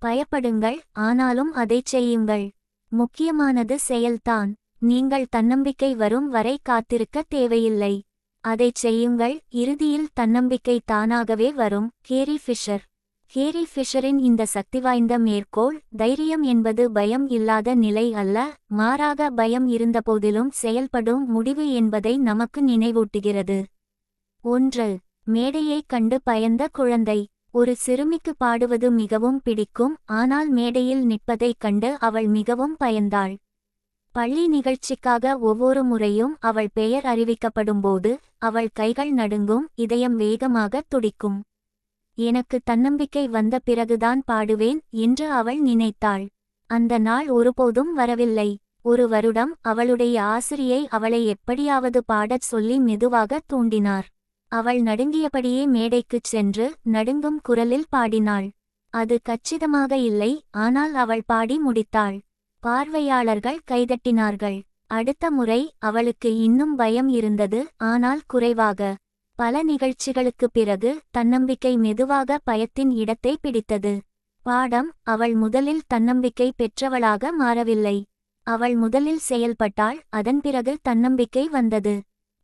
பயப்படுங்கள், ஆனாலும் அதைச் செய்யுங்கள். முக்கியமானது செயல்தான். நீங்கள் தன்னம்பிக்கை வரும் வரை காத்திருக்க தேவையில்லை. அதைச் செய்யுங்கள், இறுதியில் தன்னம்பிக்கை தானாகவே வரும். Carry Fisher. கேரி ஃபிஷரின் இந்த சக்திவாய்ந்த மேற்கோள், தைரியம் என்பது பயம் இல்லாத நிலை அல்ல, மாறாக பயம் இருந்தபோதிலும் செயல்படும் முடிவு என்பதை நமக்கு நினைவூட்டுகிறது. 1. மேடையைக் கண்டு பயந்த குழந்தை. ஒரு சிறுமிக்கு பாடுவது மிகவும் பிடிக்கும், ஆனால் மேடையில் நிற்பதைக் கண்டு அவள் மிகவும் பயந்தாள். பள்ளி நிகழ்ச்சிக்காக ஒவ்வொரு முறையும் அவள் பெயர் அறிவிக்கப்படும்போது அவள் கைகள் நடுங்கும், இதயம் வேகமாக துடிக்கும். எனக்கு தன்னம்பிக்கை வந்த பிறகுதான் பாடுவேன் என்று அவள் நினைத்தாள். அந்த நாள் ஒருபோதும் வரவில்லை. ஒரு வருடம் அவளுடைய ஆசிரியை அவளை எப்படியாவது பாடச் சொல்லி மெதுவாக தூண்டினார். அவள் நடுங்கியபடியே மேடைக்குச் சென்று நடுங்கும் குரலில் பாடினாள். அது கச்சிதமாக இல்லை, ஆனால் அவள் பாடி முடித்தாள். பார்வையாளர்கள் கைதட்டினார்கள். அடுத்த முறை அவளுக்கு இன்னும் பயம் இருந்தது, ஆனால் குறைவாக. பல நிகழ்ச்சிகளுக்குப் பிறகு தன்னம்பிக்கை மெதுவாக பயத்தின் இடத்தை பிடித்தது. பாடம், அவள் முதலில் தன்னம்பிக்கை பெற்றவளாக மாறவில்லை. அவள் முதலில் செயல்பட்டாள், அதன் பிறகு தன்னம்பிக்கை வந்தது.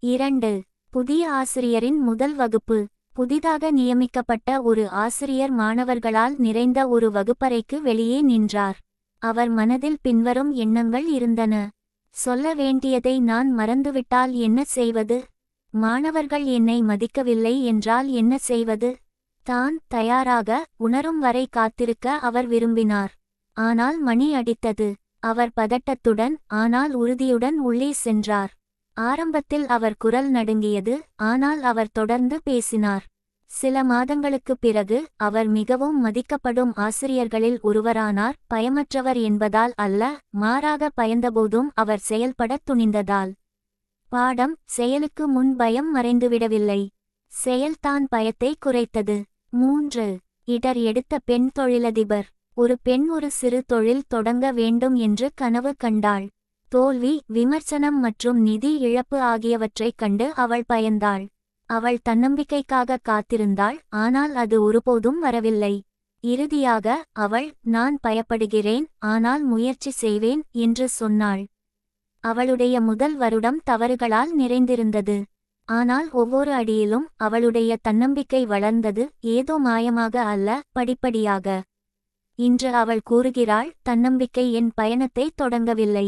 2. புதிய ஆசிரியரின் முதல் வகுப்பு. புதிதாக நியமிக்கப்பட்ட ஒரு ஆசிரியர் மாணவர்களால் நிறைந்த ஒரு வகுப்பறைக்கு வெளியே நின்றார். அவர் மனதில் பின்வரும் எண்ணங்கள் இருந்தன. சொல்ல வேண்டியதை நான் மறந்துவிட்டால் என்ன செய்வது? மாணவர்கள் என்னை மதிக்கவில்லை என்றால் என்ன செய்வது? தான் தயாராக உணரும் வரை காத்திருக்க அவர் விரும்பினார். ஆனால் மணி அடித்தது. அவர் பதட்டத்துடன் ஆனால் உறுதியுடன் உள்ளே சென்றார். ஆரம்பத்தில் அவர் குரல் நடுங்கியது, ஆனால் அவர் தொடர்ந்து பேசினார். சில மாதங்களுக்குப் பிறகு அவர் மிகவும் மதிக்கப்படும் ஆசிரியர்களில் ஒருவரானார், பயமற்றவர் என்பதால் அல்ல, மாறாக பயந்தபோதும் அவர் செயல்படத் துணிந்ததால். பாடம், செயலுக்கு முன் பயம் மறைந்துவிடவில்லை. செயல்தான் பயத்தை குறைத்தது. 3. இடர் எடுத்த பெண் தொழிலதிபர். ஒரு பெண் ஒரு சிறு தொழில் தொடங்க வேண்டும் என்று கனவு கண்டாள். தோல்வி, விமர்சனம் மற்றும் நிதி இழப்பு ஆகியவற்றைக் கண்டு அவள் பயந்தாள். அவள் தன்னம்பிக்கைக்காக காத்திருந்தாள், ஆனால் அது ஒருபோதும் வரவில்லை. இறுதியாக அவள், நான் பயப்படுகிறேன், ஆனால் முயற்சி செய்வேன் என்று சொன்னாள். அவளுடைய முதல் வருடம் தவறுகளால் நிறைந்திருந்தது. ஆனால் ஒவ்வொரு அடியிலும் அவளுடைய தன்னம்பிக்கை வளர்ந்தது, ஏதோ மாயமாக அல்ல, படிப்படியாக. இன்று அவள் கூறுகிறாள், தன்னம்பிக்கை என் பயணத்தை தொடங்கவில்லை,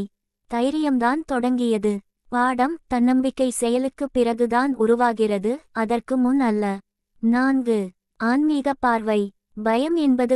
தைரியம்தான் தொடங்கியது. பாடம், தன்னம்பிக்கை செயலுக்குப் பிறகுதான் உருவாகிறது, அதற்கு முன் அல்ல. 4. ஆன்மீக பார்வை. பயம் என்பது